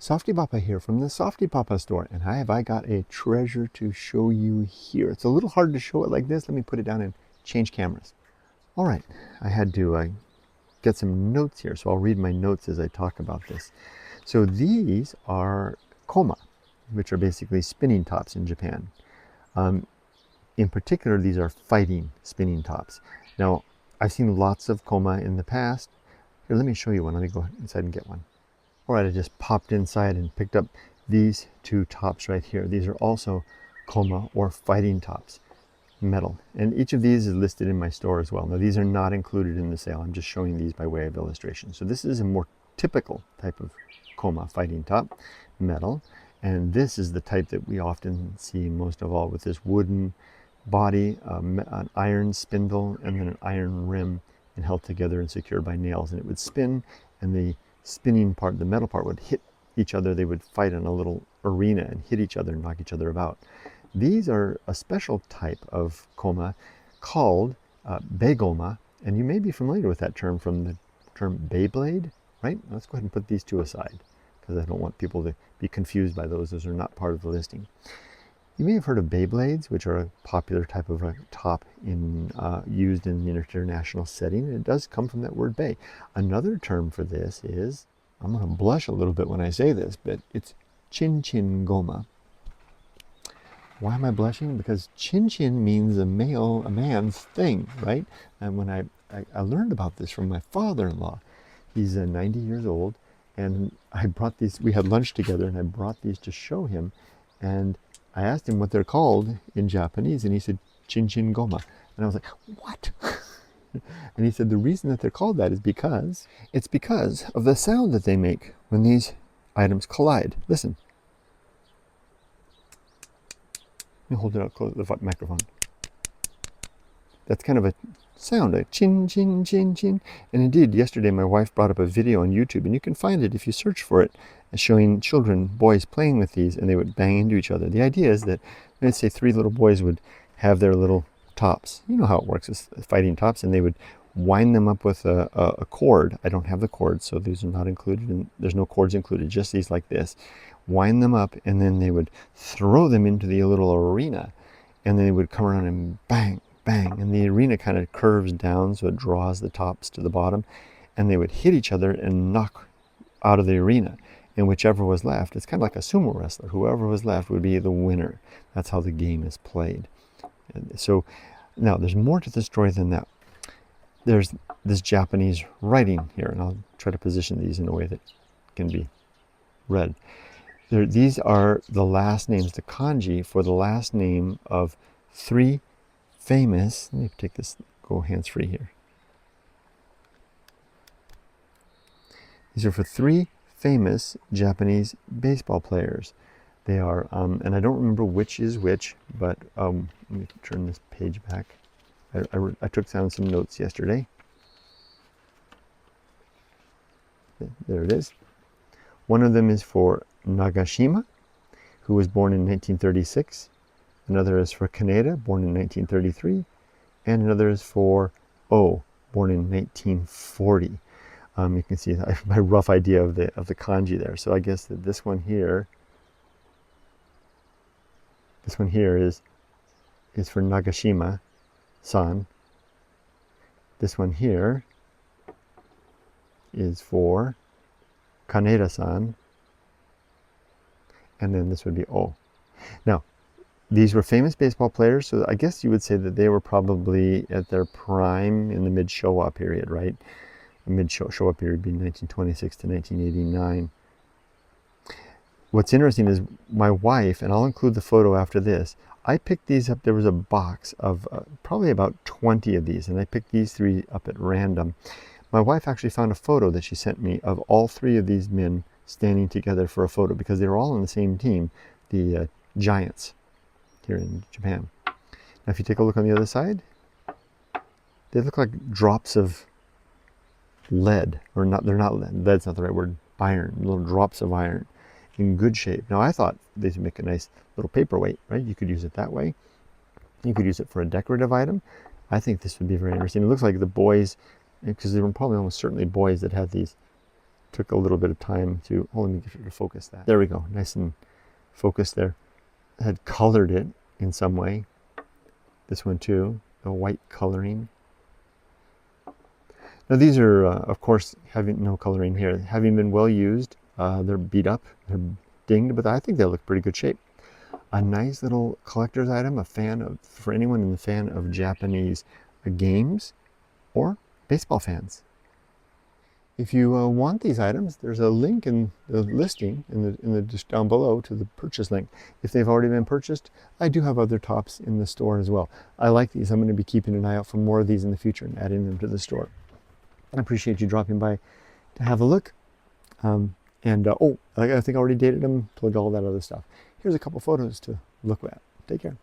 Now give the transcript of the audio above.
Softypapa here from the Softypapa store, and have I got a treasure to show you here. It's a little hard to show it like this. Let me put it down and change cameras. All right, I had to get some notes here, so I'll read my notes as I talk about this. So these are koma, which are basically spinning tops in Japan. In particular, these are fighting spinning tops. Now, I've seen lots of koma in the past. Here, let me show you one. Let me go inside and get one. All right, I just popped inside and picked up these two tops right here. These are also koma or fighting tops, metal. And each of these is listed in my store as well. Now, these are not included in the sale. I'm just showing these by way of illustration. So this is a more typical type of koma, fighting top, metal. And this is the type that we often see most of all, with this wooden body, an iron spindle, and then an iron rim, and held together and secured by nails. And it would spin, and the spinning part, the metal part, would hit each other. They would fight in a little arena and hit each other and knock each other about. These are a special type of koma called Be-goma, and you may be familiar with that term from the term Beyblade, right? Let's go ahead and put these two aside, because I don't want people to be confused by those. Those are not part of the listing. You may have heard of Beyblades, which are a popular type of a top used in the international setting. And it does come from that word bay. Another term for this is, I'm going to blush a little bit when I say this, but it's chin-chin-goma. Why am I blushing? Because chin-chin means a man's thing, right? And when I learned about this from my father-in-law. He's 90 years old, and I brought these, we had lunch together, and I brought these to show him, and I asked him what they're called in Japanese, and he said, chin-chin-goma. And I was like, what? And he said, the reason that they're called that is because of the sound that they make when these items collide. Listen. Let me hold it out close to the microphone. That's kind of a sound, a chin, chin, chin, chin. And indeed, yesterday my wife brought up a video on YouTube, and you can find it if you search for it, showing children, boys playing with these, and they would bang into each other. The idea is that, let's say 3 little boys would have their little tops. You know how it works, it's fighting tops, and they would wind them up with a cord. I don't have the cord, so these are not included, and there's no cords included, just these like this. Wind them up, and then they would throw them into the little arena, and then they would come around and bang, bang, and the arena kind of curves down, so it draws the tops to the bottom, and they would hit each other and knock out of the arena. And whichever was left, it's kind of like a sumo wrestler. Whoever was left would be the winner. That's how the game is played. And so now there's more to the story than that. There's this Japanese writing here, and I'll try to position these in a way that can be read. These are the last names, the kanji for the last name of 3 famous, let me take this, go hands-free here. These are for 3 famous Japanese baseball players. They are, and I don't remember which is which, but let me turn this page back. I took down some notes yesterday. There it is. One of them is for Nagashima, who was born in 1936. Another is for Kaneda, born in 1933. And another is for Oh, born in 1940. You can see my rough idea of the kanji there. So I guess that this one here is for Nagashima-san. This one here is for Kaneda-san. And then this would be O. Now, these were famous baseball players, so I guess you would say that they were probably at their prime in the mid-Showa period, right? The mid-Showa period being 1926 to 1989. What's interesting is my wife, and I'll include the photo after this, I picked these up. There was a box of probably about 20 of these, and I picked these 3 up at random. My wife actually found a photo that she sent me of all 3 of these men standing together for a photo, because they were all on the same team, the Giants here in Japan. Now if you take a look on the other side, they look like drops of lead, or not, they're not lead, lead's not the right word, iron, little drops of iron in good shape. Now I thought these would make a nice little paperweight, right? You could use it that way. You could use it for a decorative item. I think this would be very interesting. It looks like the boys, because there were probably almost certainly boys that had these took a little bit of time to, oh, let me get you to focus that. There we go, nice and focused there. I had colored it in some way. This one too, the white coloring. Now these are, of course, having no coloring here, having been well used. They're beat up, they're dinged, but I think they look pretty good shape. A nice little collector's item, a fan of, for anyone in the fan of Japanese games or baseball fans. If you want these items, there's a link in the listing in the just down below to the purchase link. If they've already been purchased, I do have other tops in the store as well. I like these. I'm going to be keeping an eye out for more of these in the future and adding them to the store. I appreciate you dropping by to have a look. Oh, I think I already dated them, plugged all that other stuff. Here's a couple photos to look at. Take care.